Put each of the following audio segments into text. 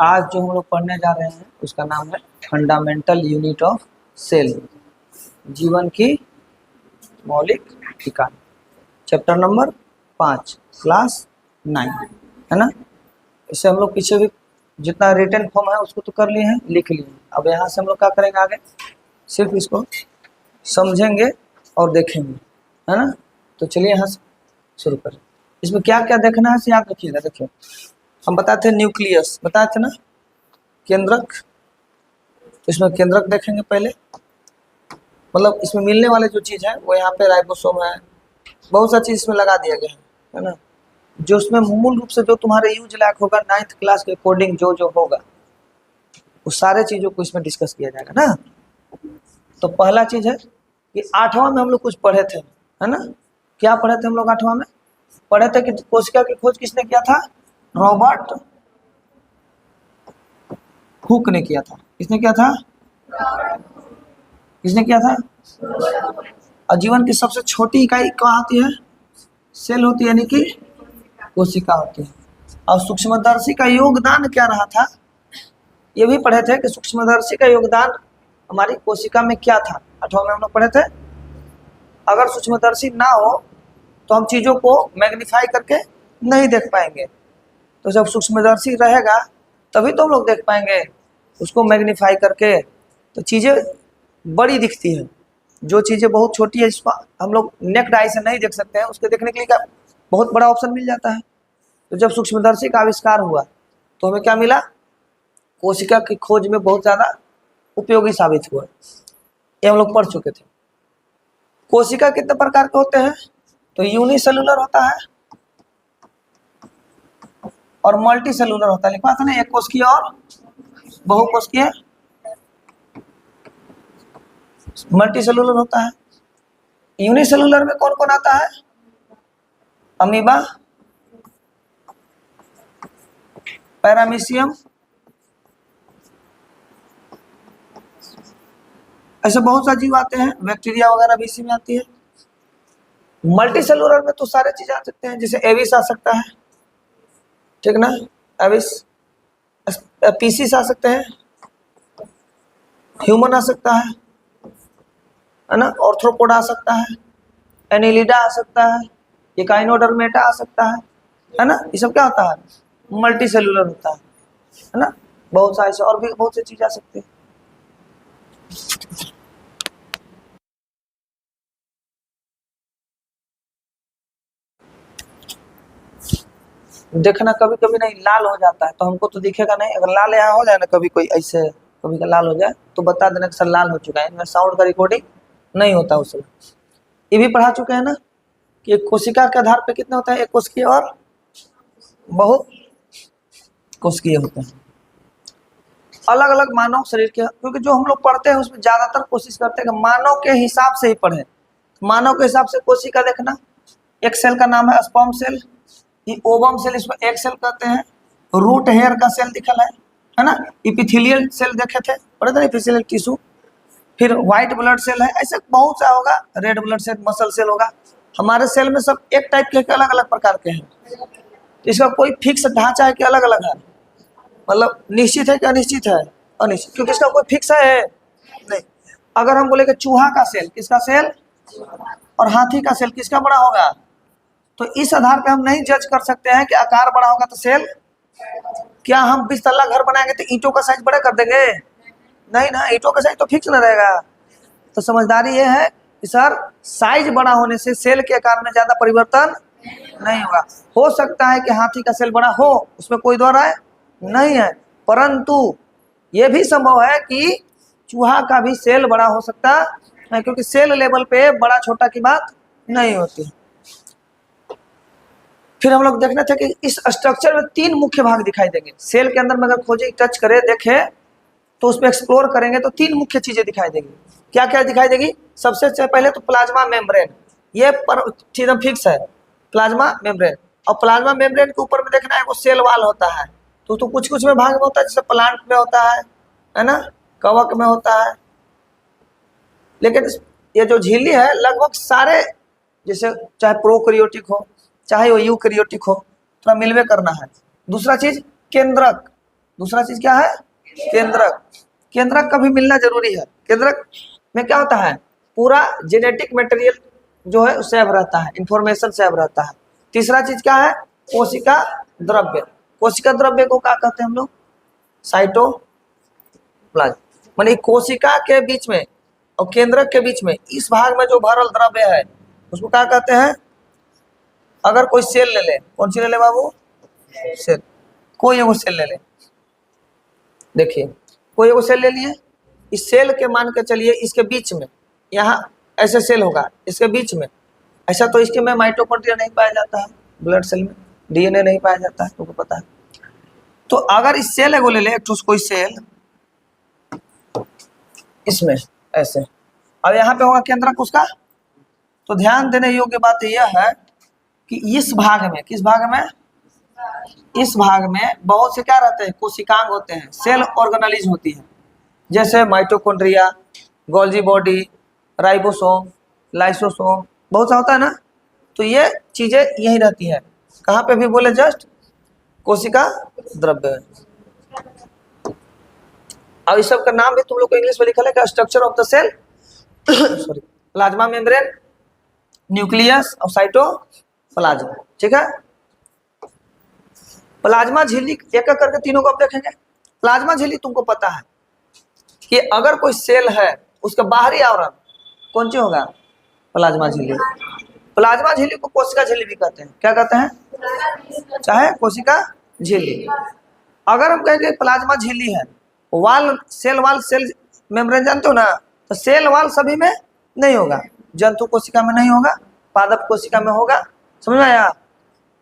आज जो हम लोग पढ़ने जा रहे हैं उसका नाम है फंडामेंटल यूनिट ऑफ सेल, जीवन की मौलिक इकाई, चैप्टर नंबर 5, क्लास 9, है ना। इससे हम लोग पीछे भी जितना रिटन फॉर्म है उसको तो कर लिए हैं, लिख लिए। अब यहाँ से हम लोग क्या करेंगे, आगे सिर्फ इसको समझेंगे और देखेंगे, है ना। तो चलिए यहाँ से शुरू करें। इसमें क्या क्या देखना है याद रखिएगा। देखिए, हम बताते थे न्यूक्लियस, बताए थे ना, केंद्रक। तो इसमें केंद्रक देखेंगे पहले, मतलब इसमें मिलने वाले जो चीज़ है वो यहाँ पे राइबोसोम है, बहुत सा चीज़ इसमें लगा दिया गया है ना। जो उसमें मूल रूप से जो तुम्हारे यूज लायक होगा 9th क्लास के अकॉर्डिंग जो जो होगा उस सारे चीज़ों को इसमें डिस्कस किया जाएगा ना। तो पहला चीज़ है कि 8वां में हम लोग कुछ पढ़े थे, है ना। क्या पढ़े थे हम लोग 8वां में? पढ़े थे कि कोशिका की खोज किसने किया था? रॉबर्ट हुक ने किया था। किसने किया था? किसने किया था? और जीवन की सबसे छोटी इकाई कहाँ होती है? सेल होती है, यानी कि कोशिका होती है। और सूक्ष्मदर्शी का योगदान क्या रहा था? ये भी पढ़े थे कि सूक्ष्मदर्शी का योगदान हमारी कोशिका में क्या था। 8वां में हम लोग पढ़े थे। अगर सूक्ष्मदर्शी ना हो तो हम चीज़ों को मैग्नीफाई करके नहीं देख पाएंगे। तो जब सूक्ष्मदर्शी रहेगा तभी तो हम लोग देख पाएंगे उसको मैग्नीफाई करके। तो चीज़ें बड़ी दिखती हैं, जो चीज़ें बहुत छोटी है जिसको हम लोग नेक्ड आई से नहीं देख सकते हैं, उसके देखने के लिए क्या बहुत बड़ा ऑप्शन मिल जाता है। तो जब सूक्ष्मदर्शी का आविष्कार हुआ तो हमें क्या मिला? कोशिका की खोज में बहुत ज़्यादा उपयोगी साबित हुआ। ये हम लोग पढ़ चुके थे। कोशिका कितने प्रकार के होते हैं? तो यूनिसेलुलर होता है और मल्टी सेलुलर होता है। लिखा था ना, एक कोशिकीय और बहुकोशिकीय। मल्टी सेलुलर होता है। यूनिसेलुलर में कौन कौन आता है? अमीबा, पैरामीशियम, ऐसे बहुत सा जीव आते हैं। बैक्टीरिया वगैरह भी इसी में आती है। मल्टी सेलुलर में तो सारे चीज आ सकते हैं, जैसे एविस आ सकता है, ठीक ना, एविस, पीसीस आ सकते हैं, ह्यूमन आ सकता है ना, ऑर्थ्रोपोडा आ सकता है, एनिलिडा आ सकता है, एकाइनोडर्मेटा आ सकता है ना। ये सब क्या होता है? मल्टी सेलुलर होता है ना। बहुत सा ऐसे और भी बहुत सी चीज आ सकती है। देखना कभी कभी नहीं लाल हो जाता है तो हमको तो दिखेगा नहीं। अगर लाल यहाँ हो जाए ना, कभी कोई ऐसे कभी का लाल हो जाए तो बता देना कि सर लाल हो चुका है। इनमें साउंड का रिकॉर्डिंग नहीं होता उसमें। ये भी पढ़ा चुके हैं ना कि एक कोशिका के आधार पे कितने होता है? एक कोशिकीय और बहुत कोशिकीय होते हैं। अलग अलग मानव शरीर के, क्योंकि जो हम लोग पढ़ते हैं उसमें ज्यादातर कोशिश करते हैं कि मानव के हिसाब से ही पढ़े। मानव के हिसाब से कोशिका देखना, एक सेल का नाम है स्पर्म सेल, ये ओवम सेल, इसमें एक सेल कहते हैं। रूट हेयर का सेल दिखल है ना। इपिथेलियल सेल देखे थे, पढ़े थे इपिथेलियल टिश्यू। फिर व्हाइट ब्लड सेल है, ऐसे बहुत सा होगा। Red blood cell, muscle cell होगा। हमारे सेल में सब एक टाइप के अलग अलग प्रकार के हैं। इसका कोई फिक्स ढांचा है कि अलग अलग है? मतलब निश्चित है कि अनिश्चित है? अनिश्चित, क्योंकि इसका कोई फिक्स है नहीं। अगर हम बोले कि चूहा का सेल, किसका सेल, और हाथी का सेल किसका बड़ा होगा, तो इस आधार पे हम नहीं जज कर सकते हैं कि आकार बड़ा होगा तो सेल। क्या हम 20 तल्ला घर बनाएंगे तो ईंटों का साइज बड़ा कर देंगे? नहीं ना, ईंटों का साइज तो फिक्स न रहेगा। तो समझदारी ये है कि सर साइज बड़ा होने से सेल के आकार में ज्यादा परिवर्तन नहीं होगा। हो सकता है कि हाथी का सेल बड़ा हो, उसमें कोई दो राय नहीं है, परंतु यह भी संभव है कि चूहा का भी सेल बड़ा हो सकता है, क्योंकि सेल लेवल पे बड़ा छोटा की बात नहीं होती। फिर हम लोग देखने थे कि इस स्ट्रक्चर में 3 मुख्य भाग दिखाई देंगे। सेल के अंदर में अगर खोजे, टच करे, देखे तो उसमें एक्सप्लोर करेंगे तो 3 मुख्य चीजें दिखाई देंगी। क्या क्या दिखाई देगी? सबसे पहले तो प्लाज्मा मेम्ब्रेन, ये एकदम फिक्स है, प्लाज्मा मेम्ब्रेन। और प्लाज्मा मेम्ब्रेन के ऊपर में देखना है वो सेल वाल होता है। तो कुछ कुछ में भाग में होता है, जैसे प्लांट में होता है ना, कवक में होता है। लेकिन ये जो झिल्ली है लगभग सारे, जैसे चाहे प्रोकैरियोटिक हो चाहे वो यूकैरियोटिक हो, थोड़ा मिलवे करना है। दूसरा चीज केंद्रक, दूसरा चीज क्या है? केंद्रक। केंद्रक का भी मिलना जरूरी है। केंद्रक में क्या होता है? पूरा जेनेटिक मटेरियल जो है सेव रहता है, इंफॉर्मेशन सेव रहता है। तीसरा चीज क्या है? कोशिका द्रव्य। कोशिका द्रव्य को क्या कहते हैं हम लोग? साइटोप्लाज्म। माने कोशिका के बीच में और केंद्रक के बीच में इस भाग में जो भरल द्रव्य है उसको क्या कहते हैं? अगर कोई सेल ले ले, कौन सी ले ले बाबू? सेल। कोई एगो सेल ले ले, देखिए कोई एगो सेल ले लिए, इस सेल के मान के चलिए इसके बीच में, यहाँ ऐसे सेल होगा इसके बीच में, ऐसा तो इसके में माइटोकॉन्ड्रिया नहीं पाया जाता है, ब्लड सेल में डीएनए नहीं पाया जाता है, तुमको पता है। तो अगर इस सेल एगो ले ले, एक कोई सेल इसमें ऐसे, अब यहाँ पे होगा केंद्रक उसका। तो ध्यान देने योग्य बात यह है कि इस भाग में, किस भाग में? इस भाग में बहुत से क्या रहते हैं? कोशिकांग होते हैं, सेल ऑर्गेनेलिज होती है, जैसे mitochondria, Golgi body, ribosome, lysosome, बहुत सा होता है ना। तो ये चीजें यही रहती है, कहाँ पे भी बोले? जस्ट कोशिका द्रव्य। अब इस सब का नाम भी तुम लोग को इंग्लिश में लिखा है, structure of the cell sorry, plasma membrane, nucleus और साइटोप्लाज्म। ठीक है। प्लाज्मा झिल्ली एक एक करके तीनों को अब देखेंगे। प्लाज्मा झिल्ली तुमको पता है कि अगर कोई सेल है उसका बाहरी आवरण कौन सी होगा? प्लाज्मा झिल्ली। प्लाज्मा झिल्ली को कोशिका झिल्ली भी कहते हैं। क्या कहते हैं? चाहे कोशिका झिल्ली। अगर हम कहेंगे प्लाज्मा झिल्ली है, वाल सेल मेम्ब्रेन जानते हो ना, तो सेल वाल सभी में नहीं होगा, जंतु कोशिका में नहीं होगा, पादप कोशिका में होगा, समझ में आया?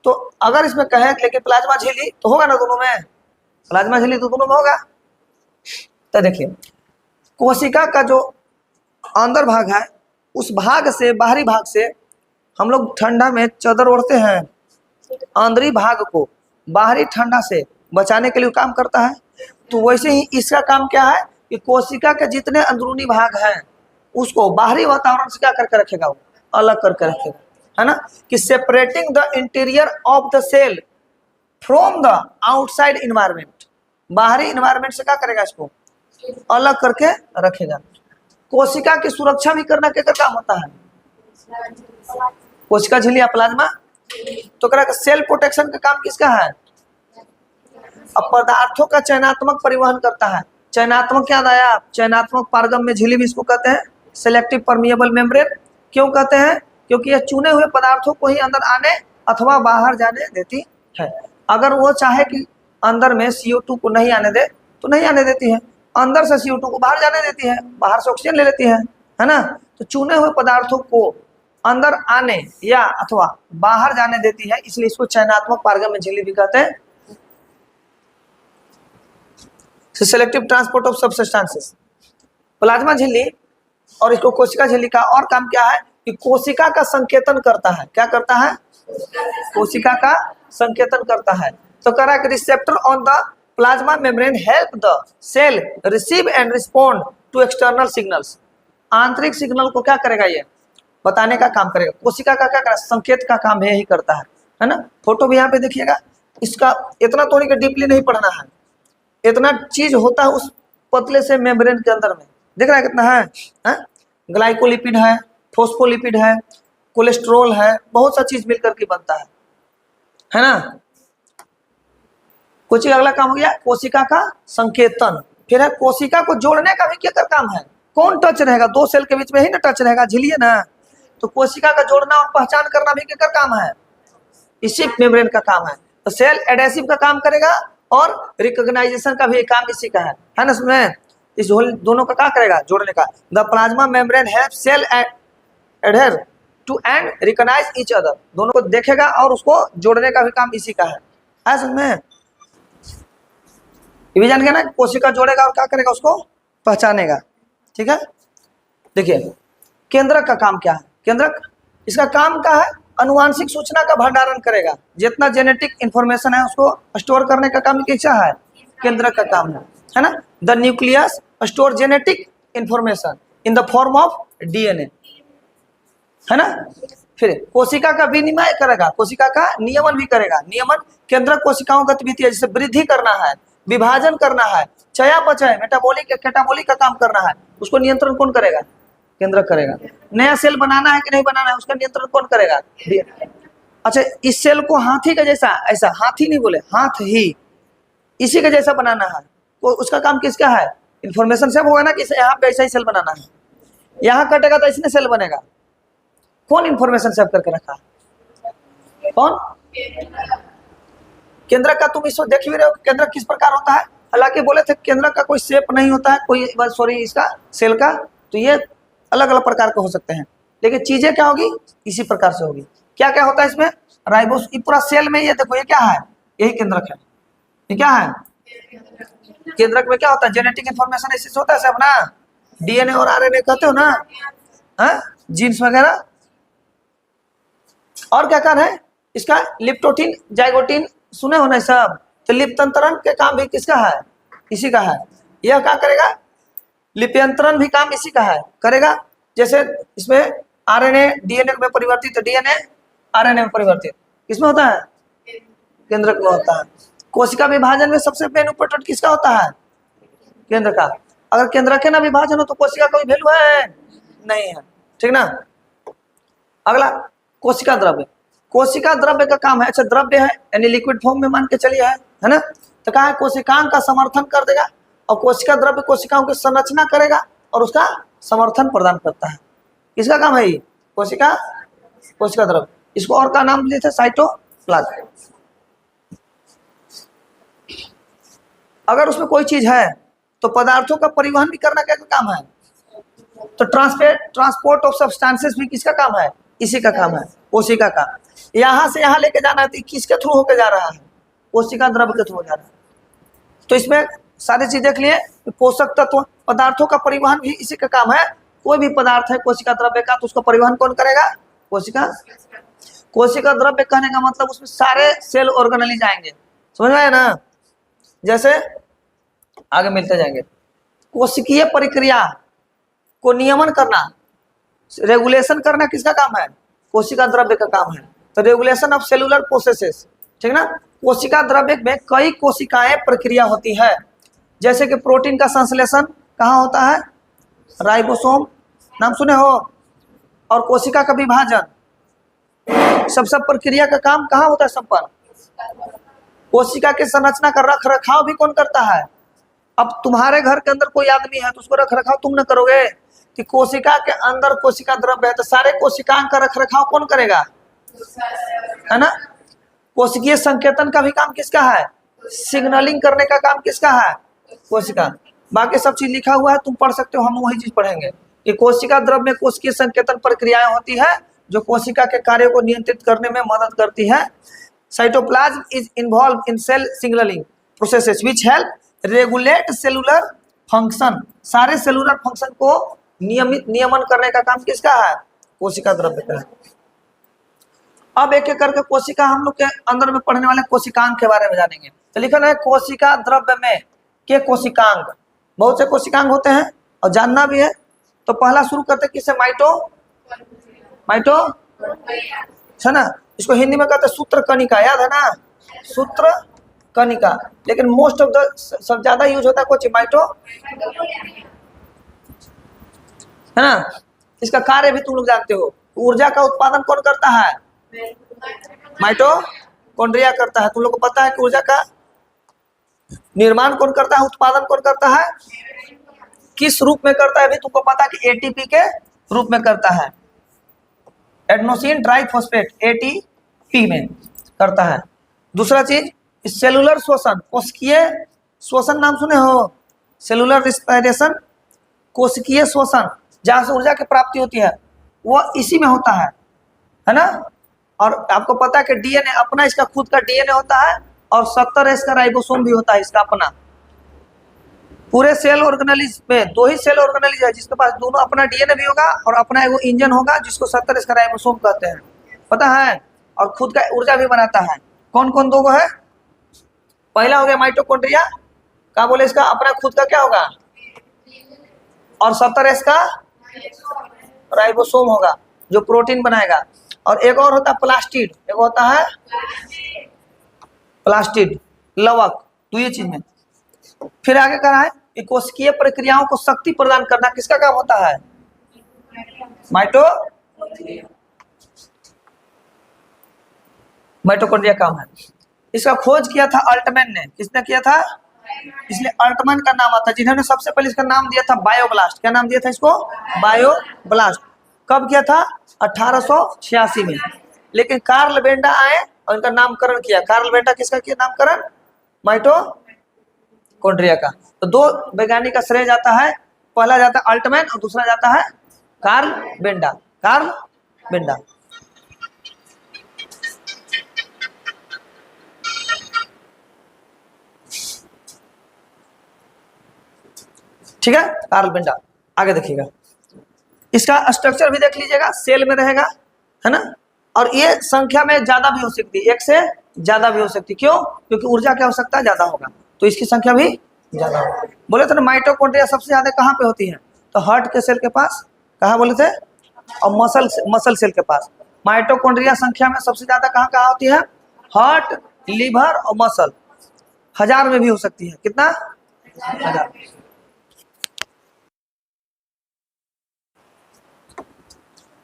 तो अगर इसमें कहें लेकिन प्लाज्मा झिल्ली तो होगा ना दोनों में, प्लाज्मा झिल्ली तो दोनों में होगा। तो देखिए कोशिका का जो अंदर भाग है उस भाग से, बाहरी भाग से हम लोग ठंडा में चादर ओढ़ते हैं, अंदरी भाग को बाहरी ठंडा से बचाने के लिए काम करता है। तो वैसे ही इसका काम क्या है कि कोशिका के जितने अंदरूनी भाग हैं उसको बाहरी वातावरण से क्या करके रखेगा? वो अलग करके रखेगा, है ना, कि separating the interior of the cell from the outside environment. बाहरी इन्वायरमेंट से क्या करेगा? इसको अलग करके रखेगा। कोशिका की सुरक्षा भी करना क्या काम होता है? कोशिका झिल्ली या प्लाज्मा। तो करेगा सेल प्रोटेक्शन का काम किसका है? अब पदार्थों का चयनात्मक परिवहन करता है। चयनात्मक याद आया? चयनात्मक पारगम्य में झिल्ली भी इसको कहते हैं, सिलेक्टिव परमिएबल मेम्ब्रेन। क्यों कहते हैं? क्योंकि यह चुने हुए पदार्थों को ही अंदर आने अथवा बाहर जाने देती है। अगर वो चाहे कि अंदर में CO2 को नहीं आने दे तो नहीं आने देती है, अंदर से CO2 को बाहर जाने देती है, बाहर से ऑक्सीजन ले लेती है ना। तो चुने हुए पदार्थों को अंदर आने या अथवा बाहर जाने देती है, इसलिए इसको चयनात्मक पारगम्य झिल्ली भी कहते हैं। Selective transport of substances. Plasma झिल्ली और इसको कोशिका झिल्ली का और काम क्या है कि कोशिका का संकेतन करता है। क्या करता है? कोशिका का संकेतन करता है। तो कह रहा है कि receptor on the plasma membrane help the cell receive and respond to external signals. आंतरिक सिग्नल को क्या करेगा? ये बताने का काम करेगा। कोशिका का क्या करेगा? संकेत का काम यही करता है ना। फोटो भी यहाँ पे देखिएगा। इसका इतना तो नहीं कि डीपली नहीं पढ़ना है, इतना चीज होता है उस पतले से मेम्ब्रेन के अंदर में। देख रहा है कितना है? ग्लाइकोलिपिड है, फोस्फोलिपिड है, कोलेस्ट्रॉल है, बहुत सा चीज मिलकर के बनता है ना। कुछ अगला काम हो गया कोशिका का संकेतन। फिर है कोशिका को जोड़ने का भी क्या काम है? कौन टच रहेगा? दो सेल के बीच में ही ना टच रहेगा, झिल्ली है ना। तो कोशिका का जोड़ना और पहचान करना भी क्या काम है? इसी मेम्ब्रेन का काम है। तो सेल एडेसिव का काम करेगा और रिकॉग्नाइजेशन का भी काम इसी का है ना। सुने, इस दोनों का क्या करेगा? जोड़ने का। The plasma membrane help cell adhere to and recognise each other. दोनों को देखेगा और उसको जोड़ने का भी काम इसी का है समझ में? ये भी जान गया ना, कोशिका जोड़ेगा और क्या करेगा? उसको पहचानेगा। ठीक है। देखिए केंद्रक का काम क्या है? केंद्रक इसका काम क्या है? अनुवांशिक सूचना का भंडारण करेगा। जितना जेनेटिक इंफॉर्मेशन है उसको स्टोर करने का काम किसका है? केंद्रक का काम है ना। The nucleus store genetic information in the form of DNA, है ना। फिर कोशिका का विनिमय करेगा, कोशिका का नियमन भी करेगा। नियमन केंद्रक कोशिकाओं गतिविधि है, जैसे वृद्धि करना है, विभाजन करना है, चयापचय मेटाबॉलिक कैटाबॉलिक का काम करना है, उसको नियंत्रण कौन करेगा? केंद्रक करेगा। नया सेल बनाना है कि नहीं बनाना है, उसका नियंत्रण कौन करेगा? अच्छा, इस सेल को हाथी का जैसा, ऐसा हाथी नहीं बोले, हाथ ही इसी के जैसा बनाना है, तो उसका काम किसका है? इंफॉर्मेशन सेव होगा ना कि यहाँ पे ऐसा ही सेल बनाना है, यहाँ कटेगा तो इसमें सेल बनेगा। कौन इंफॉर्मेशन सेव करके रखा? कौन? केंद्रक का तुम इसको देख भी रहे हो, केंद्रक किस प्रकार होता है। हालांकि बोले थे केंद्रक का कोई शेप नहीं होता है, कोई सॉरी इसका सेल का, तो ये अलग अलग प्रकार के हो सकते हैं, लेकिन चीजें क्या होगी? इसी प्रकार से होगी। क्या क्या होता है इसमें? राइबोस, ये पूरा सेल में, ये देखो ये क्या है? यही केंद्रक है। ये क्या है? केंद्रक में क्या होता है? जेनेटिक इंफॉर्मेशन ऐसे होता है सब ना, डीएनए और आरएनए कहते हो ना, जीन्स वगैरह। और क्या कार्य है इसका? लिप्टोटिन जाइगोटिन सुने हो ना सब, तो लिप्यंतरण के काम भी किसका है? इसी का है। यह क्या करेगा? लिप्यंतरण भी काम इसी का है, करेगा। जैसे इसमें आरएनए डीएनए में परिवर्तित, तो डीएनए आरएनए में परिवर्तित किसमें होता है? केंद्रक में होता है। कोशिका विभाजन में सबसे मेन इंपोर्टेंट किसका होता है? केंद्र का। अगर केंद्र के ना विभाजन हो तो कोशिका का कोई वैल्यू है? नहीं है, ठीक ना। अगला कोशिका द्रव्य। कोशिका द्रव्य का काम है, अच्छा द्रव्य है यानी लिक्विड फॉर्म में मान के चलिए है ना, तो कहा है कोशिकांग का समर्थन कर देगा, और कोशिका द्रव्य कोशिकाओं की संरचना करेगा और उसका समर्थन प्रदान करता है। किसका काम है ये? कोशिका द्रव्य। इसको और का नाम दिए थे साइटोप्लाज्म। अगर उसमें कोई चीज है तो पदार्थों का परिवहन भी करना क्या काम है? तो ट्रांसपोर्ट ऑफ सब्सटेंसेस भी किसका काम है? इसी का काम है, कोशिका का। यहां से यहां लेके जाना है तो किसके थ्रू होकर जा रहा है? कोशिका द्रव्य के थ्रू जा रहा है। तो इसमें सारी चीज देख लिए, पोषक तत्व पदार्थों का परिवहन भी इसी का काम है। कोई भी पदार्थ है कोशिका द्रव्य का, तो उसका परिवहन कौन करेगा? कोशिका द्रव्य कहने का मतलब उसमें सारे सेल ऑर्गेनेल आएंगे, समझ में आया ना। जैसे आगे मिलते जाएंगे। कोशिकीय प्रक्रिया को नियमन करना, रेगुलेशन करना किसका काम है? कोशिका द्रव्य का काम है। तो रेगुलेशन ऑफ सेलुलर प्रोसेसेस, ठीक ना। कोशिका द्रव्य में कई कोशिकाएं प्रक्रिया होती है, जैसे कि प्रोटीन का संश्लेषण कहाँ होता है? राइबोसोम, नाम सुने हो। और कोशिका का विभाजन, सब प्रक्रिया का काम कहाँ होता है? संपन्न। कोशिका के संरचना का रख रखाव भी कौन करता है? अब तुम्हारे घर के अंदर कोई आदमी है तो उसको रख रखाव तुम न करोगे, कि कोशिका के अंदर कोशिका द्रव्य है तो सारे कोशिकाओं का रख रखाव कौन करेगा? है ना। कोशिकीय संकेतन का भी काम किसका है? सिग्नलिंग करने का काम किसका है? कोशिका। बाकी सब चीज लिखा हुआ है, तुम पढ़ सकते हो, हम वही चीज पढ़ेंगे कि कोशिका द्रव्य में कोशिकीय संकेतन प्रक्रियाएं होती है जो कोशिका के कार्यों को नियंत्रित करने में मदद करती है। Cytoplasm is involve in cell signaling processes which help regulate cellular function. सारे सेलुलर फंक्शन को नियमन करने का काम किसका है? कोशिका द्रव्य का है। अब एक एक करके कोशिका हम लोग के अंदर में पढ़ने वाले कोशिकांग के बारे में जानेंगे। तो लिखा है कोशिका द्रव्य में के कोशिकांग, बहुत से कोशिकांग होते हैं और जानना भी है। तो पहला शुरू करते हैं किससे? माइटो है ना, इसको हिंदी में कहते हैं सूत्र कणिका, याद है ना, सूत्र कणिका। लेकिन मोस्ट ऑफ द सब ज्यादा यूज होता है कुछ माइटो, है ना। इसका कार्य भी तुम लोग जानते हो। ऊर्जा का उत्पादन कौन करता है? माइटोकॉन्ड्रिया करता है। तुम लोग को पता है कि ऊर्जा का निर्माण कौन करता है, उत्पादन कौन करता है, किस रूप में करता है? भी तुमको पता है कि एटीपी के रूप में करता है, एडेनोसिन ट्राइफॉस्फेट एटीपी में करता है। दूसरा चीज सेलुलर श्वसन, कोशिकीय श्वसन नाम सुने हो? सेलुलर रिस्पिरेशन, कोशिकीय श्वसन, जहां से ऊर्जा की प्राप्ति होती है वो इसी में होता है ना। और आपको पता है कि डीएनए अपना, इसका खुद का डीएनए होता है और 70S का राइबोसोम भी होता है इसका अपना। पूरे सेल ऑर्गेनेलिज में 2 ही सेल ऑर्गेनेलिज है जिसके पास दोनों अपना डीएनए भी होगा और अपना एगो इंजन होगा जिसको 70S का राइबोसोम कहते हैं, पता है। और खुद का ऊर्जा भी बनाता है। कौन कौन 2 है? पहला हो गया माइटोकॉन्ड्रिया का, बोले इसका अपना खुद का क्या होगा, और 70S का राइबोसोम होगा जो प्रोटीन बनाएगा। और एक और होता है प्लास्टिड, एक होता है प्लास्टिड लवक, तो ये चीज में फिर आगे कहा है कि कोशिकीय प्रक्रियाओं को शक्ति प्रदान करना किसका काम होता है? माइटोकॉन्ड्रिया काम है। इसका खोज किया था अल्टमैन ने। किसने किया था? इसलिए अल्टमैन का नाम आता है, जिन्होंने सबसे पहले इसका नाम दिया था बायोब्लास्ट। क्या नाम दिया था इसको? बायोब्लास्ट। कब किया था? 1886 में। लेकिन कार्ल बेंडा आए और इनका नामकरण किया। कार्ल बेंडा किसका किया नामकरण? माइटोकॉन्ड्रिया का। तो दो वैज्ञानिक का श्रेय जाता है, पहला जाता है अल्टमैन और दूसरा जाता है कार्ल बेंडा। Karl Benda. ठीक है, कार्ल बेंडा। आगे देखिएगा, इसका स्ट्रक्चर भी देख लीजिएगा। सेल में रहेगा, है ना, और ये संख्या में ज्यादा भी हो सकती है, एक से ज्यादा भी हो सकती है। क्यों? क्योंकि ऊर्जा की आवश्यकता ज्यादा होगा, तो इसकी संख्या भी ज्यादा होगा। बोले थे ना माइटोकॉन्ड्रिया सबसे ज्यादा कहाँ पे होती है? तो हार्ट के सेल के पास। कहाँ बोले थे? और मसल सेल के पास। माइटोकॉन्ड्रिया संख्या में सबसे ज्यादा कहाँ कहाँ होती है? हार्ट, लीवर और मसल। 1000 में भी हो सकती है। कितना? 1000।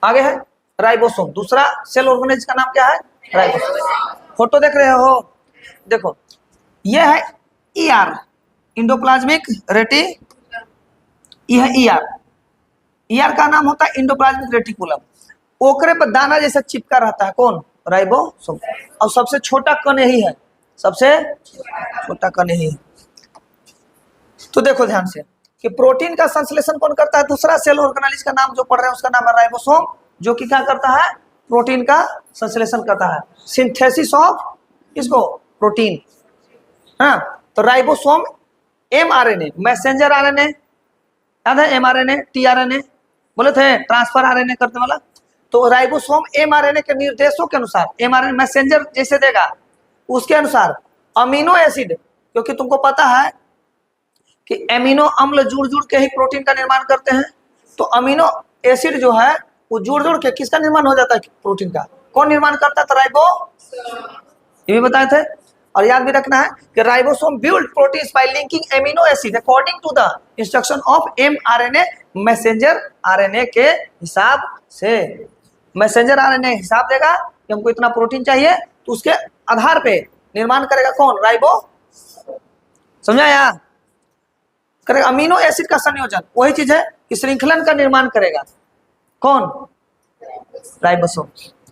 आगे है राइबोसोम। दूसरा सेल ऑर्गेनेज का नाम क्या है? राइबोसोम। फोटो देख रहे हो? देखो, ये है ईआर, इंडोप्लाज्मिक रेटी। ये है ईआर। ईआर का नाम होता है इंडोप्लाज्मिक रेटिकुलम। ओकरे पर दाना जैसा चिपका रहता है। कौन? राइबोसोम। और सबसे छोटा कण यही है, सबसे छोटा कण यही है। तो देखो ध्यान से कि प्रोटीन का संश्लेषण कौन करता है? दूसरा सेल ऑर्गेनेज का नाम जो पढ़ रहे हैं उसका नाम है राइबोसोम, जो कि क्या करता है? प्रोटीन का संश्लेषण करता है, सिंथेसिस ऑफ इसको प्रोटीन। हाँ, तो राइबोसोम एमआरएनए, मैसेंजर आरएनए, याद है? एमआरएनए, टीआरएनए बोले थे, ट्रांसफर आरएनए करने वाला। तो राइबोसोम एमआरएनए के निर्देशों के अनुसार, एमआरएनए मैसेंजर जैसे देगा उसके अनुसार अमीनो एसिड, क्योंकि तुमको पता है कि एमिनो अम्ल जुड़ जुड़ के ही प्रोटीन का निर्माण करते हैं। तो अमीनो एसिड जो है वो जुड़ जुड़ के किसका निर्माण हो जाता है? प्रोटीन का। कौन निर्माण करता था? राइबो। ये भी बताए थे। और याद भी रखना है कि ribosome build proteins by linking amino acid according to the instruction of mRNA, messenger RNA के हिसाब से। मैसेंजर आरएनए हिसाब देगा कि हमको इतना प्रोटीन चाहिए, तो उसके आधार पे निर्माण करेगा कौन? राइबो। समझा यार? करेगा अमीनो एसिड का संयोजन। वही चीज है कि श्रृंखलन का निर्माण करेगा कौन? राइबोसोम।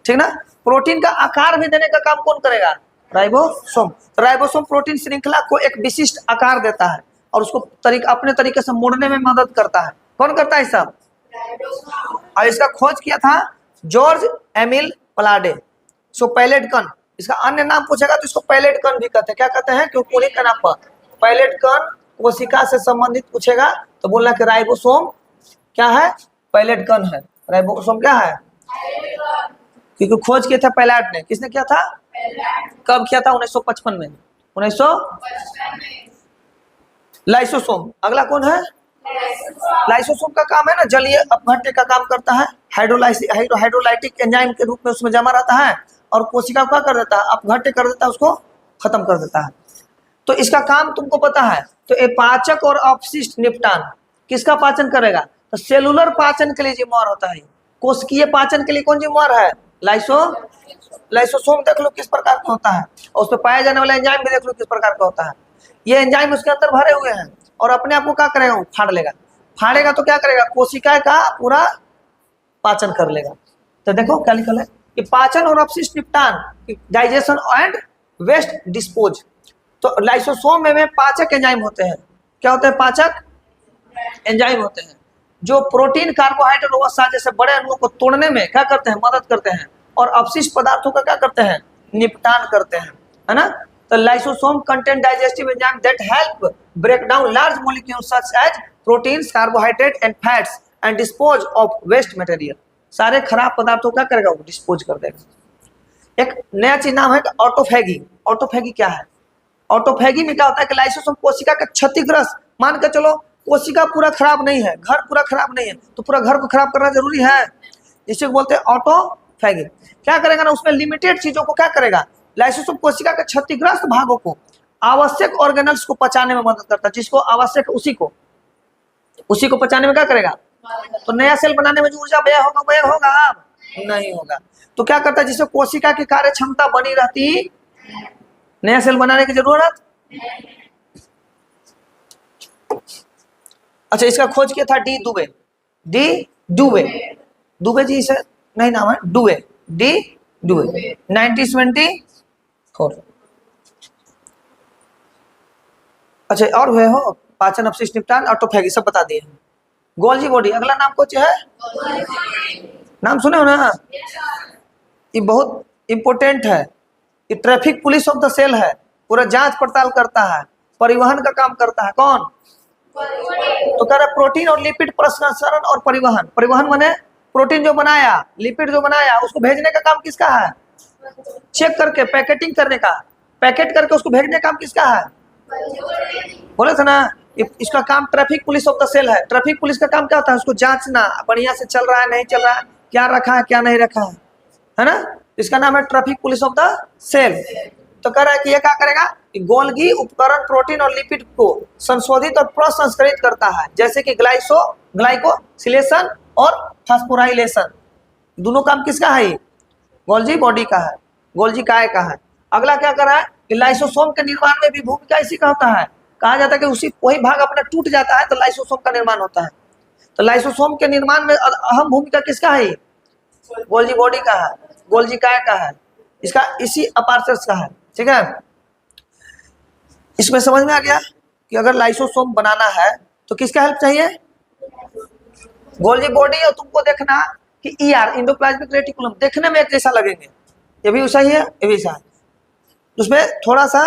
ठीक ना? प्रोटीन का आकार भी देने का काम कौन करेगा? राइबोसोम। राइबोसोम प्रोटीन श्रृंखला को एक विशिष्ट आकार देता है और उसको अपने तरीके से मोड़ने में मदद करता है। कौन करता है सब? और इसका खोज किया था जॉर्ज एमिल पलाडे। सो पैलेट कण, इसका अन्य नाम पूछेगा तो इसको पैलेट कण भी कहते हैं। क्या कहते हैं? क्योंकि उन्हीं का नाम पर पैलेट कण कोशिका से संबंधित पूछेगा तो बोलना कि राइबोसोम क्या है? पैलेट कण है। राइबोसोम क्या है? क्योंकि खोज किया था पैलेट ने। किसने किया था? कब किया था? 1955 में। 1955। लाइसोसोम अगला कौन है? लाइसोसोम का काम है ना, जलीय अपघट्य का काम करता है। हाइड्रोलाइटिक एंजाइम के रूप में उसमें जमा रहता है और कोशिका क्या कर देता है? अपघट्य कर देता है, उसको खत्म कर देता है। तो इसका काम तुमको पता है। तो ये पाचक और अपशिष्ट निपटान किसका पाचन करेगा? तो सेलुलर पाचन के लिए जिम्मेवार होता है। कोशिकीय पाचन के लिए कौन जिम्मेवार है? लाइसोसोम देख लो किस प्रकार का होता है, और उसमें पाया जाने वाला एंजाइम भी देख लो किस प्रकार का होता है। ये एंजाइम उसके अंदर भरे हुए हैं और अपने आप को क्या करेगा? वो फाड़ लेगा। फाड़ेगा तो क्या करेगा? कोशिका का पूरा पाचन कर लेगा। तो देखो क्या लिखा है कि पाचन और अपशिष्ट निपटान, डाइजेशन एंड वेस्ट डिस्पोज। तो लाइसोसोम में पाचक एंजाइम होते हैं। क्या होते हैं? पाचक एंजाइम होते हैं जो प्रोटीन, कार्बोहाइड्रेट और वसा जैसे बड़े अणुओं को तोड़ने में क्या करते हैं? मदद करते हैं। और अपशिष्ट पदार्थों का क्या करते हैं? निपटान करते हैं, है ना। तो lysosome contain digestive enzyme that help break down large molecules such as proteins, carbohydrate and fats and dispose of waste material. सारे खराब पदार्थों का करेगा? वो डिस्पोज कर देगा। एक नया चीज नाम है ऑटोफैगी। ऑटोफैगी क्या है? ऑटोफैगी में क्या होता है कि लाइसोसोम कोशिका का क्षतिग्रस्त, मान के चलो कोशिका पूरा खराब नहीं है, घर पूरा खराब नहीं है, तो पूरा घर को खराब करना जरूरी है। इसे बोलते हैं ऑटोफैगी। क्या करेगा ना, उसमें लिमिटेड चीजों को क्या करेगा? लाइसोसोम कोशिका के क्षतिग्रस्त भागों को आवश्यक ऑर्गेनल्स को पचाने में मदद करता है, जिसको आवश्यक उसी को पचाने में क्या करेगा। तो नया सेल बनाने में जो ऊर्जा व्यय होगा अब नहीं होगा। तो क्या करता है, जिससे कोशिका की कार्य क्षमता बनी रहती, नया सेल बनाने की जरूरत। अच्छा, इसका खोज किया था डी दुबे जी, इसे नहीं नाम है, डुबे 1974। अच्छा, और हुए हो पाचन, अपशिष्ट निपटान, ऑटोफैगी सब बता दिए। गोल्जी बॉडी, अगला नाम कुछ है, नाम सुने हो ना, ये बहुत इंपोर्टेंट है। ये traffic police of the cell है, पूरा जांच पड़ताल करता है, परिवहन का काम करता है। कौन? तो कह रहा प्रोटीन और लिपिड प्रसंस्करण और परिवहन माने प्रोटीन जो बनाया, लिपिड जो बनाया, उसको भेजने का काम किसका है? चेक करके पैकेटिंग करने का, पैकेट करके उसको भेजने का काम किसका है? बोले थे ना, इसका काम traffic police of the cell है। ट्रैफिक पुलिस का काम क्या होता है? उसको जांचना, बढ़िया से चल रहा है नहीं चल रहा है, क्या रखा है क्या नहीं रखा है ना। इसका नाम है traffic police of the cell. तो कह रहा है कि ये क्या करेगा, गोल्गी उपकरण प्रोटीन और लिपिड को संशोधित और प्रसंस्कृत करता है, जैसे कि ग्लाइकोसिलेशन और फास्फोराइलेशन। दोनों काम किसका है? ये गोल्जी बॉडी का है, गोल्जी काय का है। अगला क्या कर रहा है कि लाइसोसोम के निर्माण में भी भूमिका इसी का होता है। कहा जाता है कि उसी वही भाग अपना टूट जाता है तो लाइसोसोम का निर्माण होता है। तो लाइसोसोम के निर्माण में अहम भूमिका किसका है? गोल्जी बॉडी का है, गोल्जी काय का है, इसका इसी अपार्चर्स का है। ठीक है, इसमें समझ में आ गया कि अगर लाइसोसोम बनाना है तो किसका हेल्प चाहिए? Golgi body. और तुमको देखना कि ईआर एंडोप्लाज्मिक रेटिकुलम देखने में एक जैसा लगेंगे, ये भी वैसा ही है, ये भी वैसा है। उसमें थोड़ा सा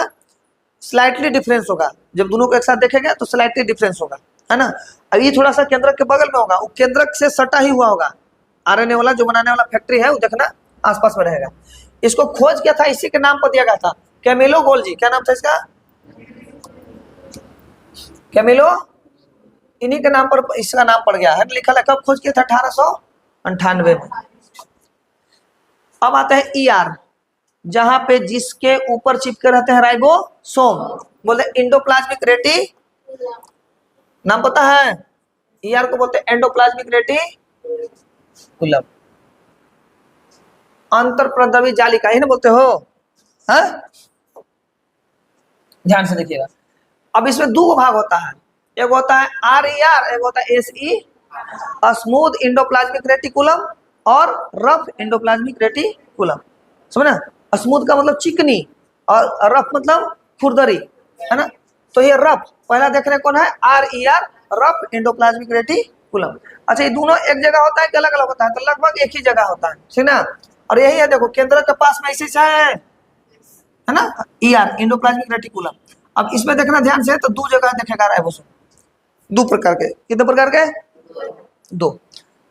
स्लाइटली डिफरेंस होगा, जब दोनों को एक साथ देखेंगे तो स्लाइटली डिफरेंस होगा, है ना। अब ये थोड़ा सा केंद्रक के बगल में होगा, वो केंद्रक से सटा ही हुआ होगा। आरएनए वाला जो बनाने वाला फैक्ट्री है वो देखना आसपास में रहेगा। इसको खोज किया था, इसी के नाम पर दिया गया था, कैमिलो गोल्जी। क्या नाम था इसका? कैमिलो, इन्हीं के नाम पर इसका नाम पड़ गया है, लिखा है। कब खोज किया था? 1898 में। अब आता है ईआर, जहां पे जिसके ऊपर चिपके रहते हैं राइबोसोम, बोलते एंडोप्लाज्मिक रेटी, नाम पता है? ईआर को बोलते हैं एंडोप्लाज्मिक रेटिकुलम, अंतर प्रद्रवी जालिका, ही ना बोलते हो, है? ध्यान से देखिएगा। अब इसमें दो भाग होता है, एक होता है आरईआर, एक होता है एसई, स्मूथ एंडोप्लाज्मिक रेटिकुलम और रफ एंडोप्लाज्मिक रेटिकुलम। समझना, स्मूथ का मतलब चिकनी और रफ मतलब खुरदरी, है ना। तो ये रफ पहला देखने कौन है? RER, rough endoplasmic reticulum. अच्छा, ये दोनों एक जगह होता है कि अलग अलग होता है? तो लगभग एक ही जगह होता है, ठीक ना। और यही है, देखो केंद्र के पास में ऐसे है ना, ईआर एंडोप्लाज्मिक रेटिकुलम। अब इसमें देखना ध्यान से, तो दो जगह देखेगा राइबोसोम, दो प्रकार के। कितने प्रकार के? दो।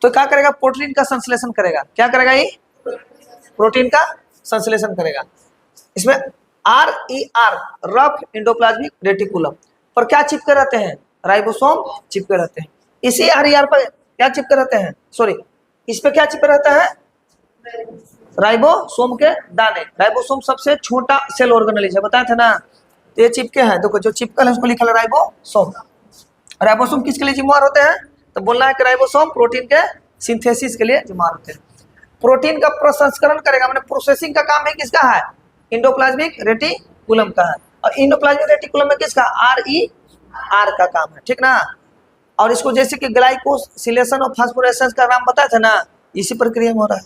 तो क्या करेगा? प्रोटीन का संश्लेषण करेगा। क्या करेगा? ये प्रोटीन का संश्लेषण करेगा। इसमें आरईआर, रफ एंडोप्लाज्मिक रेटिकुलम पर क्या चिपके रहते हैं? राइबोसोम चिपके रहते हैं। इसी आरईआर पर क्या चिपके रहते हैं? सॉरी, इस पे क्या चिपके रहता है? राइबोसोम के दाने। राइबोसोम सबसे छोटा सेल ऑर्गेनेल है, बताया था ना। ये चिपके हैं, देखो जो चिपकल है उसको लिखा है राइबोसोम। राइबोसोम किसके लिए जिम्मेदार होते हैं? तो बोलना है कि राइबोसोम प्रोटीन के सिंथेसिस के लिए जिम्मेदार होते हैं। प्रोटीन का प्रसंस्करण करेगा, माने प्रोसेसिंग का काम है किसका है? एंडोप्लाज्मिक रेटिकुलम का है। और एंडोप्लाज्मिक रेटिकुलम में किसका? आरईआर का काम है, ठीक ना। और इसको जैसे कि ग्लाइकोसिलेशन और फास्फोरेशन का नाम बताया था ना, इसी प्रक्रिया में हो रहा है।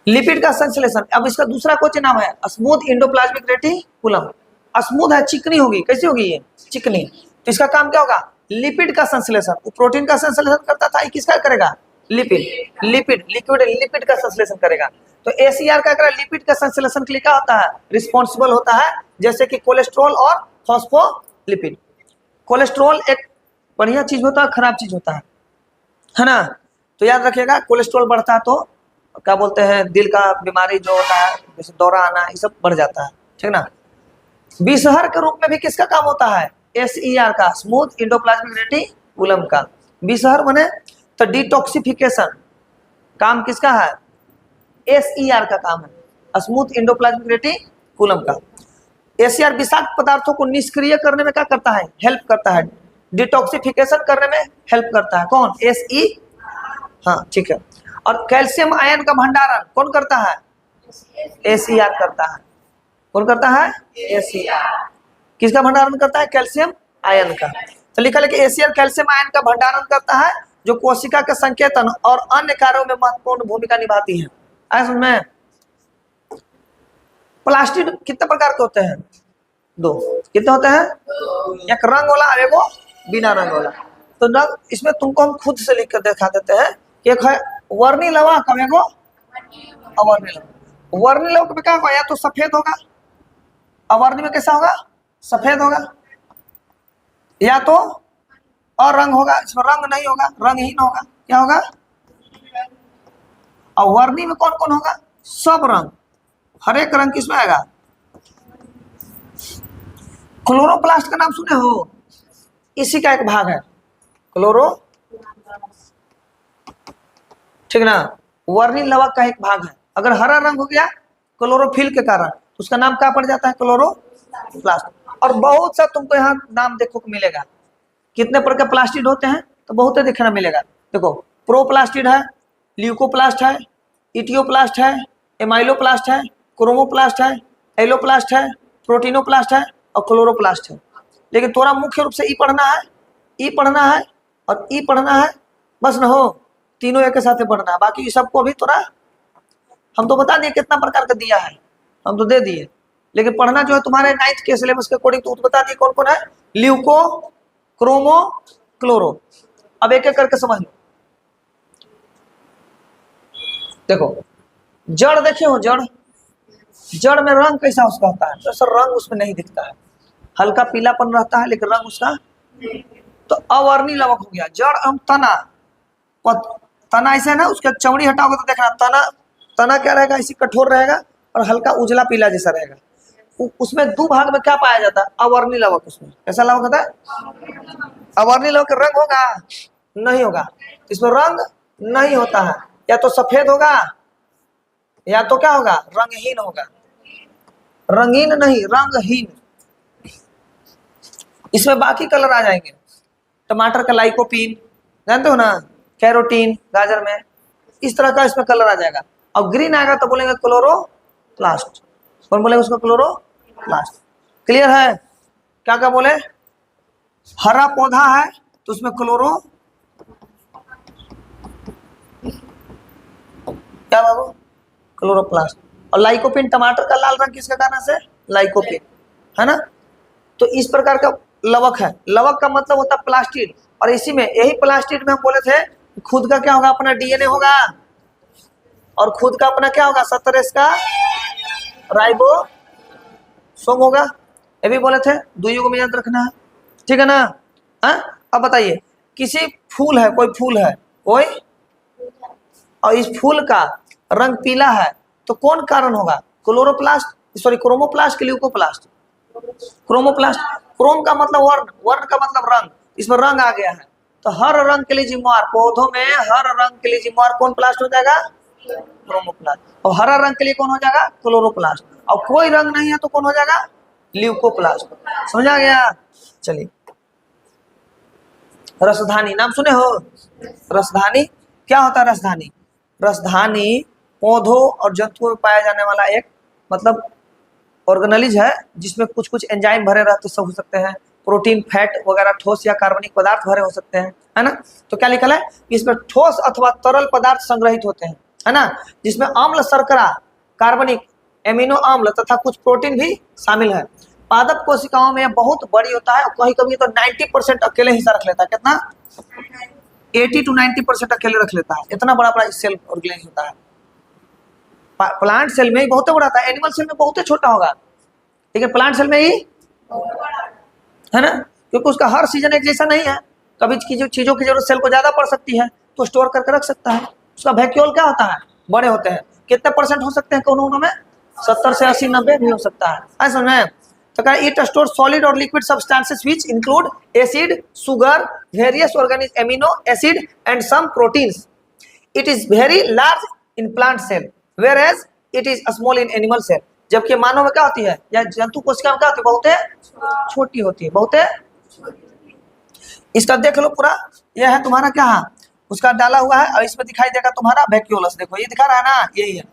लिपिड का संश्लेषण, अब इसका दूसरा कोई नाम है स्मूथ एंडोप्लाज्मिक रेटिकुलम। स्मूथ है, चिकनी होगी, कैसी होगी ये? चिकनी। तो इसका काम क्या होगा? लिपिड का संश्लेषण। वो प्रोटीन का संश्लेषण करता था, ये किसका करेगा? लिपिड का संश्लेषण करेगा। तो एसीआर क्या करेगा? लिपिड का संश्लेषण के लिए क्या होता है? रिस्पॉन्सिबल होता है, जैसे कि कोलेस्ट्रॉल और फॉस्फोलिपिड। कोलेस्ट्रॉल एक बढ़िया चीज होता है, खराब चीज होता है ना। तो याद रखिएगा, कोलेस्ट्रॉल बढ़ता है तो क्या बोलते हैं, दिल का बीमारी जो होता है, जैसे दौरा आना, ये सब बढ़ जाता है, ठीक ना। विषहर के रूप में भी किसका काम होता है? एसईआर का, स्मूथ एंडोप्लाज्मिक रेटिकुलम का। विषहर बने तो डिटॉक्सिफिकेशन काम किसका है? एसईआर का काम है, स्मूथ एंडोप्लाज्मिक रेटिकुलम का। एसीआर विषाक्त पदार्थों को निष्क्रिय करने में क्या करता है, हेल्प करता है, डिटॉक्सिफिकेशन करने में हेल्प करता है। कौन, एसई, हाँ ठीक है। और कैल्शियम आयन का भंडारण कौन करता है, एसीआर करता है। कौन करता है, एसीआर। किसका भंडारण करता है, कैल्शियम आयन का। तो लिखा है कि एसीआर कैल्शियम आयन का भंडारण करता है, जो कोशिका के संकेतन और अन्य कार्यों में महत्वपूर्ण भूमिका निभाती है। आया समझ में। प्लास्टिड कितने प्रकार के होते हैं, दो। कितने होते हैं, एक रंग वाला और एक बिना रंग वाला। तो रंग इसमें तुमको हम खुद से लिख कर दिखा देते हैं। एक है वर्णी लवक, अब एक अवर्णी लवक। वर्णी लवक में क्या होगा, या तो सफेद होगा, अवर्णी में कैसा होगा, सफेद होगा, या तो और रंग होगा, इसमें रंग नहीं होगा, रंगहीन होगा। क्या होगा, और वर्णी में कौन कौन होगा, सब रंग, हर एक रंग किसमें आएगा। क्लोरोप्लास्ट का नाम सुने हो, इसी का एक भाग है क्लोरो, ठीक ना। वर्णी लवक का एक भाग है। अगर हरा रंग हो गया क्लोरोफिल के कारण, तो उसका नाम क्या पड़ जाता है, क्लोरोप्लास्ट। और बहुत सा तुमको यहाँ नाम देखो को मिलेगा। कितने प्रकार प्लास्टिड होते हैं, तो बहुत देखना मिलेगा। देखो प्रोप्लास्टिड है, ल्यूकोप्लास्ट है, इटियोप्लास्ट है, एमाइलोप्लास्ट है, क्रोमोप्लास्ट है, एलोप्लास्ट है, प्रोटीनोप्लास्ट है और क्लोरोप्लास्ट है। लेकिन थोड़ा मुख्य रूप से ई पढ़ना है, ई पढ़ना है और ई पढ़ना है, बस न हो, तीनों एक साथ पढ़ना है। बाकी सबको अभी थोड़ा हम तो बता दिए कितना प्रकार का दिया है, हम तो दे दिए, लेकिन पढ़ना जो है तुम्हारे 9th के सिलेबस के अकॉर्डिंग तो बता दिए कौन कौन है, ल्यूको, क्रोमो, क्लोरो। अब एक एक करके समझ लो। देखो जड़ देखे हो, जड़, जड़ में रंग कैसा उसका होता है, तो सर रंग उसमें नहीं दिखता है, हल्का पीलापन रहता है लेकिन रंग उसका। तो अवर्णी लवक हो गया। जड़ हम तना, तना ऐसे ना, उसका चमड़ी हटाओगे तो देखना तना, तना क्या रहेगा, इसी कठोर रहेगा और हल्का उजला पीला जैसा रहेगा। उसमें दो भाग में क्या पाया जाता है, अवर्णी लवक। उसमें कैसा लवक होता है, अवर्णी लवक। रंग होगा, नहीं होगा, इसमें रंग नहीं होता है, या तो सफेद होगा या तो क्या होगा, रंगहीन होगा। रंगीन नहीं, रंगहीन। इसमें बाकी कलर आ जाएंगे। टमाटर का लाइकोपीन जानते हो ना, कैरोटीन गाजर में, इस तरह का इसमें कलर आ जाएगा। और ग्रीन आएगा तो बोलेंगे क्लोरोप्लास्ट। कौन बोलेंगे उसको, क्लोरोप्लास्ट। क्लियर है, क्या क्या बोले, हरा पौधा है तो उसमें क्लोरो, क्या बाबू, क्लोरोप्लास्ट। और लाइकोपिन, टमाटर का लाल रंग किसके कारण से, लाइकोपिन, है ना। तो इस प्रकार का लवक है। लवक का मतलब होता है प्लास्टिड। और इसी में, यही प्लास्टिड में हम बोले थे खुद का क्या होगा, अपना डीएनए होगा, और खुद का अपना क्या होगा, 70 का राइबोसोम होगा। ये भी बोले थे, दुइयों को याद रखना है, ठीक है ना। अब बताइए, किसी फूल है, कोई फूल है कोई, और इस फूल का रंग पीला है, तो कौन कारण होगा, क्लोरोप्लास्ट, सॉरी क्रोमोप्लास्ट के ल्यूकोप्लास्ट, क्रोमोप्लास्ट। क्रोम का मतलब वर्ण, वर्ण का मतलब रंग, इसमें रंग आ गया है। तो हर रंग के लिए जिम्मेवार, पौधों में हर रंग के लिए जिम्मेवार कौन प्लास्ट हो जाएगा, क्रोमोप्लास्ट। और हरा रंग के लिए कौन हो जाएगा, क्लोरोप्लास्ट। और कोई रंग नहीं है तो कौन हो जाएगा, ल्यूकोप्लास्ट। समझा गया। चलिए, रसधानी नाम सुने हो, रसधानी क्या होता है, रसधानी, रसधानी पौधों और जंतुओं में पाया जाने वाला एक मतलब ऑर्गेनेलिज है, जिसमें कुछ कुछ एंजाइम भरे रहते सब हो सकते हैं, प्रोटीन, फैट वगैरह, ठोस या कार्बनिक पदार्थ भरे हो सकते हैं, है ना। तो क्या लिखा है, इसमें ठोस अथवा तरल पदार्थ संग्रहित होते हैं, है ना, जिसमें अम्ल, शर्करा, कार्बनिक, एमिनो अम्ल तथा कुछ प्रोटीन भी शामिल है। पादप कोशिकाओं में बहुत बड़ी होता है, और कहीं कभी तो 90% अकेले हिस्सा रख लेता है। कितना, 80 to 90% अकेले रख लेता है। इतना बड़ा बड़ा सेल ऑर्गेनाइज होता है। प्लांट सेल में ही बहुत बड़ा था, एनिमल सेल में बहुत छोटा होगा, लेकिन प्लांट सेल में ही, है ना, क्योंकि उसका हर सीजन एक जैसा नहीं है। कभी चीजों की जरूरत सेल को ज्यादा पड़ सकती है तो स्टोर करके रख सकता है। उसका वैक्यूल क्या होता है, बड़े होते हैं। कितने % हो सकते हैं कोनों में, 70 से 80, 90 भी हो सकता है, ऐसा में। तो क्या, इट स्टोर सॉलिड और liquid substances which include acid, sugar, various organic amino acid and some proteins. It is very large in plant cell whereas it is small in animal cell। जबकि मानव में क्या होती है, या जंतु कोशिका में क्या होती है, बहुत छोटी होती है, बहुत। इसका देख लो पूरा, यह है तुम्हारा क्या है, उसका डाला हुआ है, और इसमें दिखाई देगा तुम्हारा वैक्यूलस। देखो ये दिखा रहा है ना, यही है,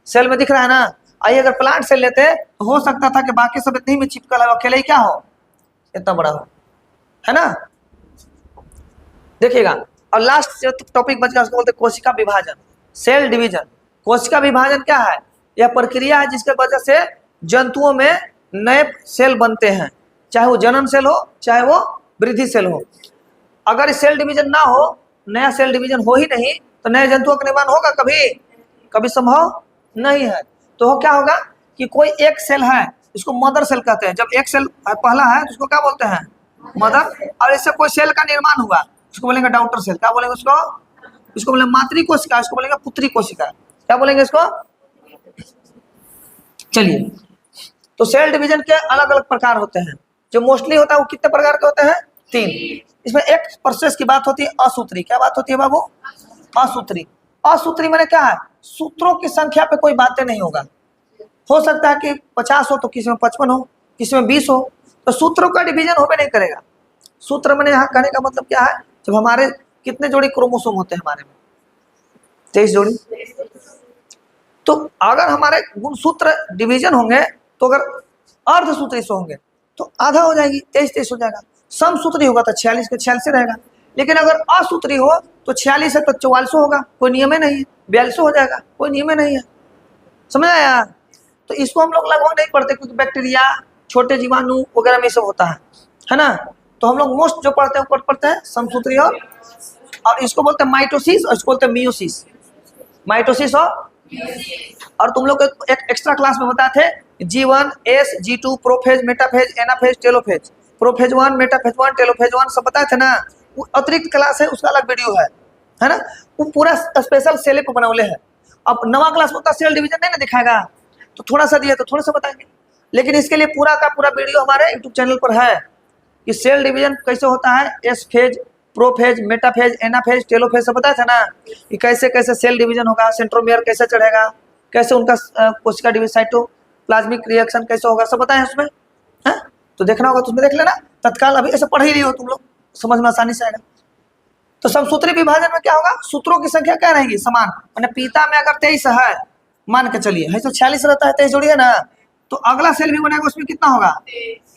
सेल में दिख रहा है ना। आइए अगर प्लांट सेल लेते तो हो सकता था कि बाकी सब इतनी में चिपकल है, अकेले ही क्या हो, इतना बड़ा हो, है ना। देखिएगा, और लास्ट टॉपिक बच गया, उसको बोलते कोशिका विभाजन, सेल डिवीजन। कोशिका विभाजन क्या है, यह प्रक्रिया है जिसके वजह से जंतुओं में नए सेल बनते हैं, चाहे वो जनन सेल हो चाहे वो वृद्धि सेल हो। अगर सेल डिवीजन ना हो, नया सेल डिवीजन हो ही नहीं, तो नए जंतुओं का निर्माण होगा कभी, कभी संभव नहीं है। तो क्या होगा कि कोई एक सेल है, इसको मदर सेल कहते हैं। जब एक सेल पहला है तो उसको क्या बोलते हैं, मदर। और इससे कोई सेल का निर्माण हुआ, उसको बोलेंगे डॉटर सेल। क्या बोलेंगे उसको, इसको बोलेंगे मातृ कोशिका, इसको बोलेंगे पुत्री कोशिका। क्या बोलेंगे इसको। चलिए, तो सेल डिवीजन के अलग अलग प्रकार होते हैं। जो मोस्टली होता है वो कितने प्रकार के होते हैं, 3। इसमें एक प्रोसेस की बात होती है असूत्री। क्या बात होती है बाबू, असूत्री। असूत्री मैंने क्या है, सूत्रों की संख्या पे कोई बातें नहीं होगा। हो सकता है कि 50 हो तो किसी में 55 हो, किसी में 20 हो, तो सूत्रों का डिवीजन होबे नहीं करेगा। सूत्र मैंने यहाँ कहने का मतलब क्या है, जब हमारे कितने जोड़ी क्रोमोसोम होते हैं हमारे में, 23 जोड़ी। तो अगर हमारे गुणसूत्र डिवीजन होंगे, तो अगर अर्धसूत्री से होंगे तो आधा हो जाएगी, 23 हो जाएगा। समसूत्री होगा तो 46 के 46 रहेगा। लेकिन अगर असूत्री हो तो 46 है तो 44 होगा, कोई नियम नहीं है। 42 हो जाएगा, कोई नियम नहीं है। समझ आया। तो इसको हम लोग लगभग नहीं पढ़ते, क्योंकि बैक्टीरिया, छोटे जीवाणु वगैरह में सब होता है ना। तो हम लोग मोस्ट जो पढ़ते हैं पढ़ते हैं समसूत्री, और इसको बोलते हैं माइटोसिस, और इसको बोलते हैं मियोसिस। माइटोसिस और तुम लोग एक एक्स्ट्रा क्लास में बताए थे G1, S, G2, prophase, metaphase, anaphase, telophase. Prophase 1, metaphase 1, telophase 1 सब बताए थे ना। वो अतिरिक्त क्लास है, उसका अलग वीडियो है ना। वो पूरा स्पेशल सेल पे बनौले है। अब नवा क्लास में उतना सेल डिवीजन नहीं ना दिखाएगा, तो थोड़ा सा दिया तो थोड़ा सा बताएंगे। लेकिन इसके लिए पूरा का पूरा वीडियो हमारे यूट्यूब चैनल पर है कि सेल डिवीजन कैसे होता है, S phase, prophase, metaphase, anaphase, telophase सब बताया था ना, कि कैसे कैसे सेल डिवीजन होगा, सेंट्रोमियर कैसे चढ़ेगा, कैसे उनका कोशिका डिवीजन, साइटोप्लाज्मिक रिएक्शन कैसे होगा, सब बताया है उसमें। है तो देखना होगा, तो उसमें देख लेना तत्काल। अभी ऐसे पढ़ ही रही हो तुम लोग, समझ में आसानी से आएगा। तो समसूत्री विभाजन में क्या होगा, सूत्रों की संख्या क्या रहेगी, समान। मैंने पिता में अगर 23 है, मान के चलिए, है तो 46 रहता है, 23 जोड़ी है ना, तो अगला सेल भी बनेगा, उसमें कितना होगा,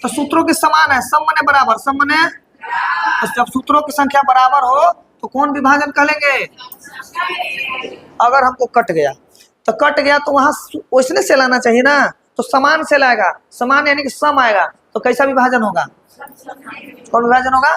तो सूत्रों के समान है, सम मने बराबर, सम मने। तो जब सूत्रों की संख्या बराबर हो तो कौन विभाजन कह लेंगे। अगर हमको कट गया तो वहां वैसने सेल आना चाहिए ना, तो समान सेल आएगा, समान यानी कि सम आएगा, तो कैसा विभाजन होगा, कौन विभाजन होगा।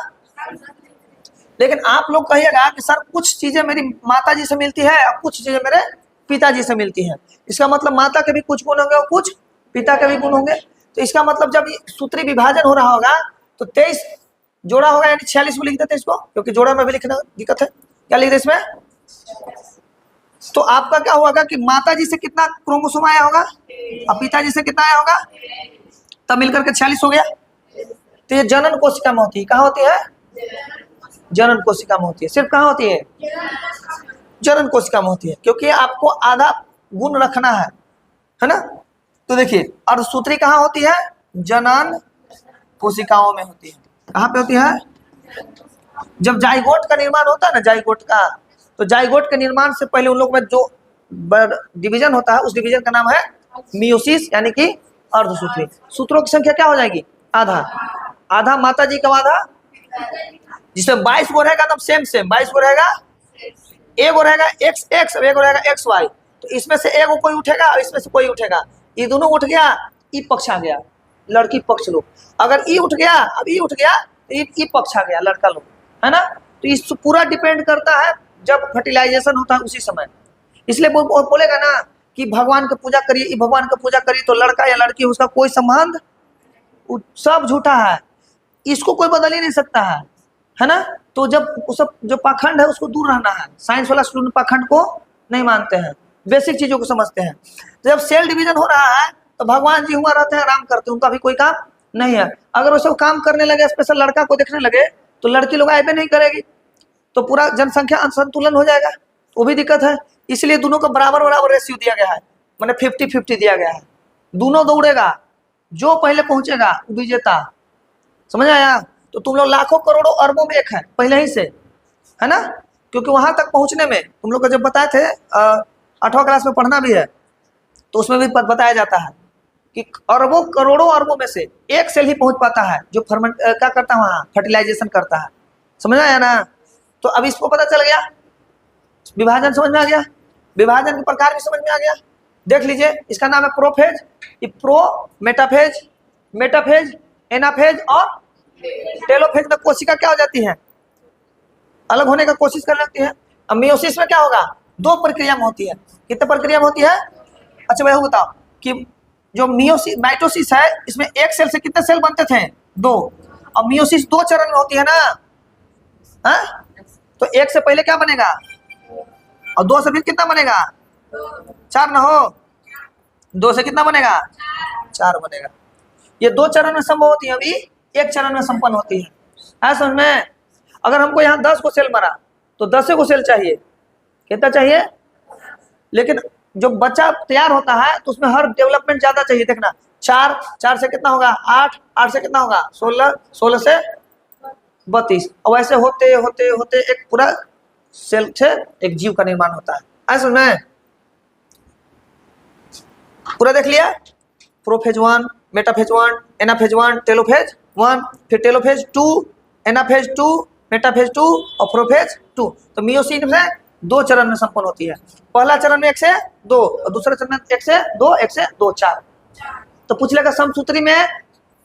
लेकिन आप लोग कहिएगा कि सर कुछ चीजें मेरी माता जी से मिलती है और कुछ चीजें मेरे पिताजी से मिलती है। इसका मतलब माता के भी कुछ गुण होंगे और कुछ पिता के भी गुण होंगे। तो इसका मतलब जब सूत्री विभाजन हो रहा होगा तो 23 जोड़ा होगा, यानी 46 में लिख देते इसको, क्योंकि जोड़ा में भी लिखना दिक्कत है। क्या लिख दे इसमें, तो आपका क्या होगा कि माता जी से कितना क्रोमोसोम आया होगा और पिताजी से कितना आया होगा, तब मिलकर के 46 हो गया। तो ये जनन कोशिका में होती है। कहाँ होती है, जनन कोशिका में होती है। सिर्फ कहाँ होती है, जनन कोशिका में होती है, क्योंकि आपको आधा गुण रखना है ना। तो देखिए अर्धसूत्री कहाँ होती है, जनन कोशिकाओं में होती है। कहाँ पे होती है, जब जाइगोट का निर्माण होता है ना, जाइगोट का, तो जाइगोट के निर्माण से पहले उन लोग में जो डिवीजन होता है, उस डिवीजन का नाम है मियोसिस, यानी कि अर्धसूत्री। सूत्रों की संख्या क्या हो जाएगी, आधा। आधा माता जी का आधा, जिसमें 22 गो रहेगा, तब सेम 22 गो रहेगा। एक गो रहेगा एक्स एक्स, एक गो रहेगा एक्स वाई। तो इसमें से एक कोई उठेगा और इसमें से कोई उठेगा। ये दोनों उठ गया, ई पक्ष आ गया, लड़की पक्ष लोग। अगर ई उठ गया, अब ई उठ गया तो ई पक्ष आ गया, लड़का लोग, है ना। तो इस पूरा डिपेंड करता है जब फर्टिलाइजेशन होता है उसी समय। इसलिए वो बोलेगा ना कि भगवान की पूजा करिए, भगवान की पूजा करिए, तो लड़का या लड़की उसका कोई संबंध, सब झूठा है, इसको कोई बदल ही नहीं सकता है ना। तो जब उस जो पाखंड है उसको दूर रहना है। साइंस वाला स्टूडेंट पाखंड को नहीं मानते हैं, बेसिक चीजों को समझते हैं। तो जब सेल डिवीजन हो रहा है तो भगवान जी हुआ रहते हैं, आराम करते हैं, उनका भी कोई काम नहीं है। अगर वो सब काम करने लगे, स्पेशल लड़का को देखने लगे, तो लड़की लोग आए भी नहीं करेगी, तो पूरा जनसंख्या असंतुलन हो जाएगा, वो भी दिक्कत है। इसलिए दोनों को बराबर बराबर रेशियो दिया गया है, मैंने 50-50 दिया गया है। दोनों दौड़ेगा, जो पहले पहुंचेगा वो विजेता। समझ आया? तो तुम लोग लाखों करोड़ों अरबों में एक है पहले ही से, है ना? क्योंकि वहां तक पहुंचने में तुम लोग को जब बताए थे 8वां क्लास में पढ़ना भी है, तो उसमें भी बताया जाता है कि अरबों करोड़ों अरबों में से एक सेल ही पहुंच पाता है जो फर्मेंट क्या करता है, वहां फर्टिलाइजेशन करता है। समझ आया ना? तो अब इसको पता चल गया, विभाजन समझ में आ गया, विभाजन के प्रकार भी समझ में आ गया। देख लीजिए, इसका नाम है प्रोफेज, ये प्रो, मेटाफेज, मेटाफेज, एनाफेज और टेलोफेज में कोशिका क्या हो जाती है, अलग होने का कोशिश कर लेती है। अब मियोसिस में क्या होगा, दो प्रक्रिया में होती है। कितने प्रक्रिया में होती है? अच्छा भाई बताओ कि जो मियोसिस माइटोसिस है, इसमें एक सेल से कितने सेल बनते थे, दो। अब मियोसिस दो चरण में होती है ना, हा? तो एक से पहले क्या बनेगा और दो से फिर कितना बनेगा, चार ना हो, दो से कितना बनेगा, चार बनेगा। ये दो चरण में संभव होती है, अभी एक चरण में संपन्न होती है समझ में? अगर हमको यहाँ 10 को सेल मरा तो 10 को सेल चाहिए, कितना चाहिए? लेकिन जो बच्चा तैयार होता है तो उसमें हर डेवलपमेंट ज्यादा चाहिए। देखना, 4 से कितना होगा, 8 से कितना होगा, 16 से 32, और ऐसे होते होते होते एक पूरा सेल से एक जीव का निर्माण होता है समझ में? पूरा देख लिया, प्रोफेज 1, मेटाफेज 1, एनाफेज 1, टेलोफेज 1, फिर टेलोफेज 2, एनाफेज 2, मेटाफेज 2 और प्रोफेज 2। तो मियोसिस में 2 चरण में संपन्न होती है। पहला चरण में 1 से 2 और दूसरा चरण में 1 से 2, 1 से 2, 4। तो पूछ लेगा समसूत्री में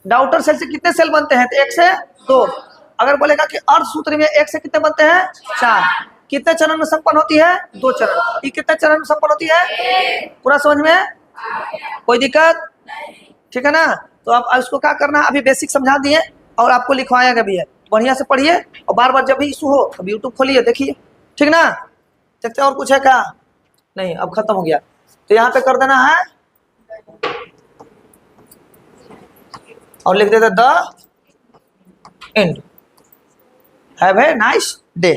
डाउटर सेल से कितने सेल बनते हैं, तो 1 से 2। अगर बोलेगा कि अर्धसूत्री में 1 से कितने बनते हैं, 4। कितने चरण में संपन्न होती है, 2 चरण। ये कितने चरण में संपन्न होती है, पूरा समझ में? कोई दिक्कत? ठीक है ना? तो आप इसको क्या करना, अभी बेसिक समझा दिए और आपको लिखवाया भी है, बढ़िया से पढ़िए और बार बार जब भी इशू हो तो यूट्यूब खोलिए देखिए, ठीक ना? देखते और कुछ है क्या? नहीं, अब खत्म हो गया। तो यहाँ पे कर देना है और लिख देते the end. Have a nice day.